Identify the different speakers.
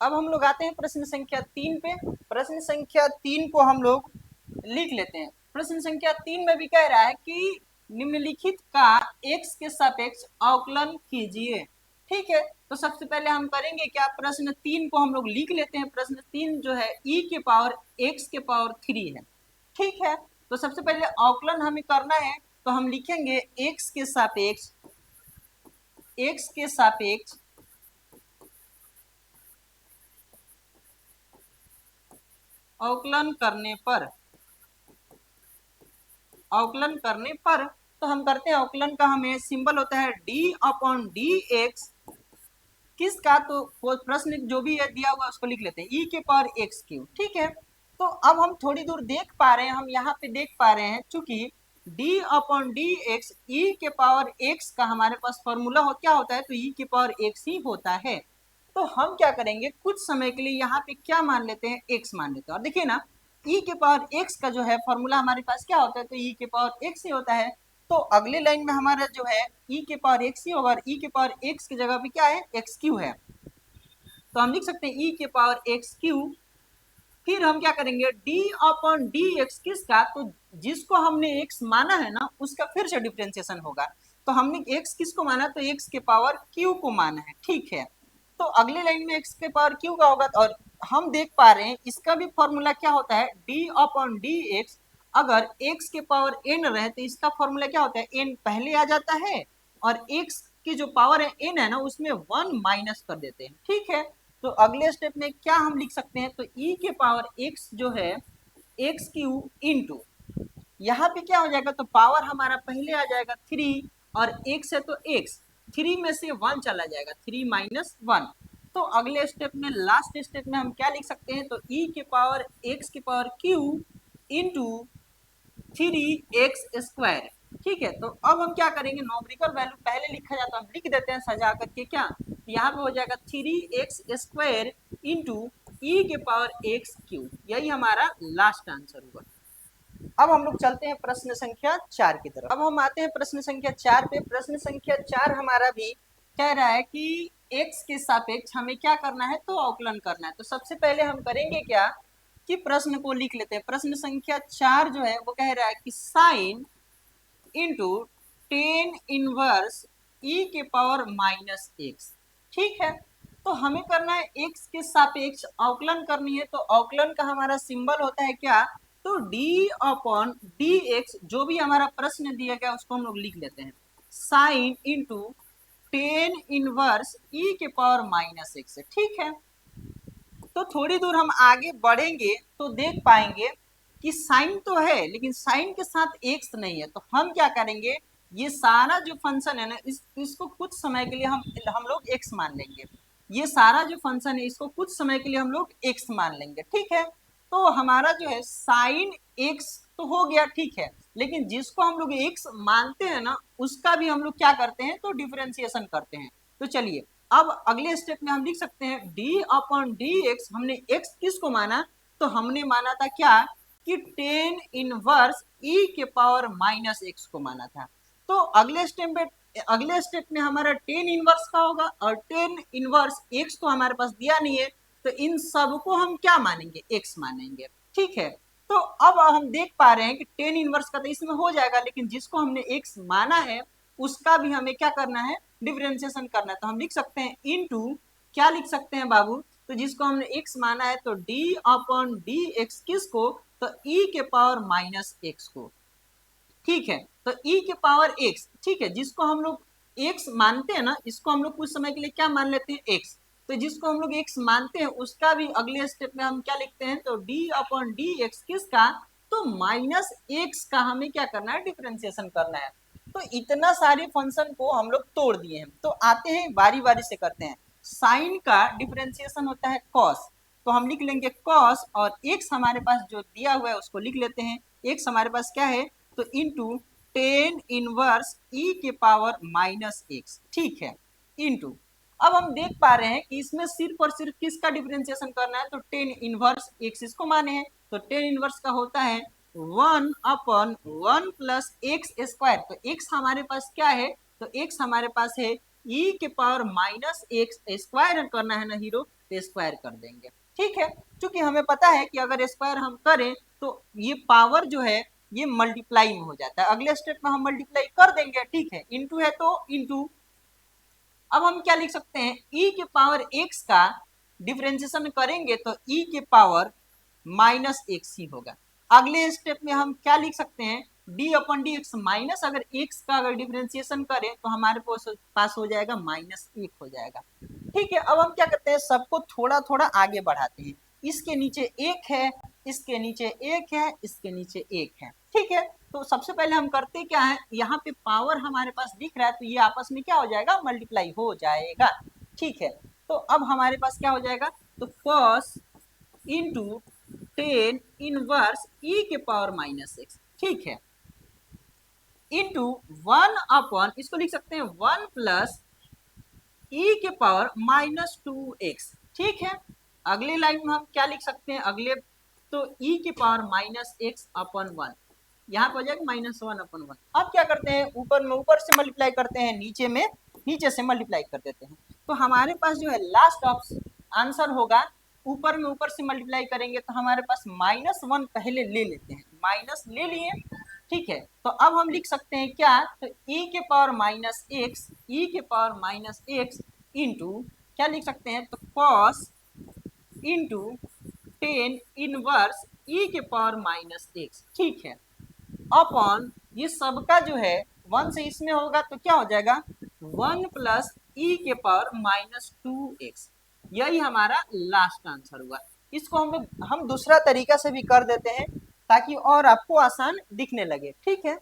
Speaker 1: अब हम लोग आते हैं प्रश्न संख्या 3 पे। प्रश्न संख्या 3 को हम लोग लिख लेते हैं। प्रश्न संख्या 3 में भी कह रहा है कि निम्नलिखित का x के सापेक्ष अवकलन कीजिए। ठीक है, तो सबसे पहले हम करेंगे क्या, प्रश्न 3 को हम लोग लिख लेते हैं। प्रश्न 3 जो है e के पावर x के पावर 3 है। ठीक है, तो सबसे पहले अवकलन हमें करना है, तो हम लिखेंगे x के सापेक्ष अवकलन करने पर तो हम करते हैं, अवकलन का हमें सिंबल होता है d अपॉन डी एक्स किसका, तो वो प्रश्न जो भी है दिया हुआ उसको लिख लेते हैं e के पावर एक्स क्यू। ठीक है, तो अब हम थोड़ी दूर देख पा रहे हैं, हम यहाँ पे देख पा रहे हैं चूंकि d अपॉन डी एक्स ई के पावर x का हमारे पास फॉर्मूला क्या होता है, तो e के पावर x ही होता है। तो हम क्या करेंगे, कुछ समय के लिए यहाँ पे क्या मान लेते हैं, x मान लेते हैं। और देखिए ना, e के पावर x का जो है फॉर्मूला हमारे पास क्या होता है, तो e के पावर x ही होता है। तो अगले लाइन में हमारा जो है e के पावर x ही होगा, और e के पावर x की जगह पे क्या है, एक्स क्यू है। तो हम लिख सकते हैं e के पावर एक्स क्यू। फिर हम क्या करेंगे, d अपॉन डी एक्स किसका, तो जिसको हमने x माना है ना उसका फिर से डिफ्रेंसिएशन होगा। तो हमने x किसको माना, तो x के पावर q को माना है। ठीक है, तो अगले लाइन में x के पावर q का होगा, और हम देख पा रहे हैं इसका भी फॉर्मूला क्या होता है, d अपॉन डी एक्स। अगर x के पावर n रहे तो इसका फॉर्मूला क्या होता है, n पहले आ जाता है और x की जो पावर है n है ना उसमें 1 माइनस कर देते हैं। ठीक है, तो अगले स्टेप में क्या हम लिख सकते हैं, तो e के पावर x जो है एक्स क्यू इंटू, यहाँ पे क्या हो जाएगा, तो पावर हमारा पहले आ जाएगा 3 और x है तो x, 3 में से 1 चला जाएगा, 3 माइनस 1। तो अगले स्टेप में, लास्ट स्टेप में हम क्या लिख सकते हैं, तो e के पावर x के पावर q इंटू 3x²। ठीक है, तो अब हम क्या करेंगे, नॉमरिकल वैल्यू पहले लिखा जाता है, हम लिख देते हैं सजा करके क्या, यहाँ पे हो जाएगा 3x² इंटू ई के पावर एक्स क्यू। यही हमारा लास्ट आंसर होगा। अब हम लोग चलते हैं प्रश्न संख्या 4 की तरफ। अब हम आते हैं प्रश्न संख्या 4 पे। प्रश्न संख्या 4 हमारा भी कह रहा है कि x के सापेक्ष हमें क्या करना है, तो अवकलन करना है। तो सबसे पहले हम करेंगे क्या, कि प्रश्न को लिख लेते हैं। प्रश्न संख्या 4 जो है वो कह रहा है कि साइन इंटू टेन इनवर्स ई के पावर माइनस एक्स। ठीक है, तो हमें करना है x के सापेक्ष अवकलन करनी है। तो अवकलन का हमारा सिंबल होता है क्या, तो d अपॉन डी एक्स, जो भी हमारा प्रश्न दिया गया उसको हम लोग लिख लेते हैं, साइन इंटू टेन इनवर्स ई के पावर माइनस एक्स। ठीक है, तो थोड़ी दूर हम आगे बढ़ेंगे तो देख पाएंगे कि साइन तो है लेकिन साइन के साथ एक्स नहीं है। तो हम क्या करेंगे, ये सारा जो फंक्शन है ना इसको कुछ समय के लिए हम लोग एक्स मान लेंगे। ये सारा जो फंक्शन है इसको कुछ समय के लिए हम लोग एक्स मान लेंगे। ठीक है, तो हमारा जो है साइन एक्स तो हो गया, ठीक है, लेकिन जिसको हम लोग एक्स मानते हैं ना उसका भी हम लोग क्या करते हैं, तो डिफरेंशिएशन करते हैं। तो चलिए अब अगले स्टेप में हम लिख सकते हैं d अपॉन डी एक्स। हमने x किसको माना, तो हमने माना था क्या, कि टेन इनवर्स e के पावर माइनस एक्स को माना था। तो अगले स्टेप में हमारा टेन इनवर्स का होगा, और टेन इनवर्स x तो हमारे पास दिया नहीं है, तो इन सबको हम क्या मानेंगे, x मानेंगे। ठीक है, तो अब हम देख पा रहे हैं कि टेन इनवर्स का तो इसमें हो जाएगा, लेकिन जिसको हमने x माना है उसका भी हमें क्या करना है, डिफरेंशिएशन करना है। तो हम लिख सकते हैं इनटू, क्या लिख सकते हैं बाबू, तो जिसको हमने x माना है तो d अपॉन डी एक्स किसको, तो e के पावर माइनस एक्स को। ठीक है, तो e के पावर x, ठीक है, जिसको हम लोग x मानते हैं ना इसको हम लोग कुछ समय के लिए क्या मान लेते हैं, x। तो जिसको हम लोग x मानते हैं उसका भी अगले स्टेप में हम क्या लिखते हैं, तो d अपॉन डी एक्स किसका, तो माइनस एक्स का हमें क्या करना है, डिफरेंशिएशन करना है। तो इतना सारे फंक्शन को हम लोग तोड़ दिए हैं। तो आते हैं बारी बारी से करते हैं। साइन का डिफरेंशिएशन होता है कॉस, तो हम लिख लेंगे कॉस, और x हमारे पास जो दिया हुआ है उसको लिख लेते हैं। x हमारे पास क्या है, तो इंटू टेन इनवर्स e के पावर माइनस एक्स। ठीक है, इंटू, अब हम देख पा रहे हैं कि इसमें सिर्फ और सिर्फ किसका डिफरेंशिएशन करना है, तो टेन इनवर्स एक्स इसको माने हैं। तो टेन इनवर्स का होता है 1 अपॉन 1 प्लस एक्स स्क्वायर। तो x हमारे पास क्या है, तो x हमारे पास है e के पावर माइनस एक्स स्क्वायर करना है ना हीरो, तो स्क्वायर कर देंगे। ठीक है, क्योंकि हमें पता है कि अगर स्क्वायर हम करें तो ये पावर जो है ये मल्टीप्लाई में हो जाता है, अगले स्टेप में हम मल्टीप्लाई कर देंगे। ठीक है, इंटू है तो इंटू। अब हम क्या लिख सकते हैं, e के पावर x का डिफरेंशिएशन करेंगे तो e के पावर माइनस एक्स ही होगा। अगले स्टेप में हम क्या लिख सकते हैं, d अपन डी एक्स माइनस, अगर x का अगर डिफरेंशिएशन करें तो हमारे पास हो जाएगा माइनस एक हो जाएगा। ठीक है, अब हम क्या करते हैं, सबको थोड़ा थोड़ा आगे बढ़ाते हैं। इसके नीचे एक है, इसके नीचे एक है, इसके नीचे एक है। ठीक है, तो सबसे पहले हम करते क्या है, यहाँ पे पावर हमारे पास दिख रहा है तो ये आपस में क्या हो जाएगा, मल्टीप्लाई हो जाएगा। ठीक है, तो अब हमारे पास क्या हो जाएगा, तो cos इंटू 10 इनवर्स e के पावर माइनस एक्स। ठीक है, इंटू 1 अपन इसको लिख सकते हैं 1 प्लस e के पावर माइनस 2x। ठीक है, अगले लाइन में हम क्या लिख सकते हैं, अगले तो e के पावर माइनस एक्स अपन 1, यहाँ पे हो जाएगा माइनस 1 अपन 1। अब क्या करते हैं, ऊपर में ऊपर से मल्टीप्लाई करते हैं, नीचे में नीचे से मल्टीप्लाई कर देते हैं। तो हमारे पास जो है लास्ट ऑप्शन आंसर होगा, ऊपर में ऊपर से मल्टीप्लाई करेंगे तो हमारे पास माइनस 1 पहले ले लेते हैं, माइनस ले लिए। ठीक है, तो अब हम लिख सकते हैं क्या, तो e के पावर माइनस एक्स, e के पावर माइनस एक्स इंटू क्या लिख सकते हैं, तो cos इंटू 10 इनवर्स e के पावर माइनस एक्स। ठीक है, अपॉन ये सबका जो है 1 से इसमें होगा तो क्या हो जाएगा, 1 प्लस e के पावर माइनस 2x। यही हमारा लास्ट आंसर हुआ। इसको हम दूसरा तरीका से भी कर देते हैं ताकि और आपको आसान दिखने लगे। ठीक है,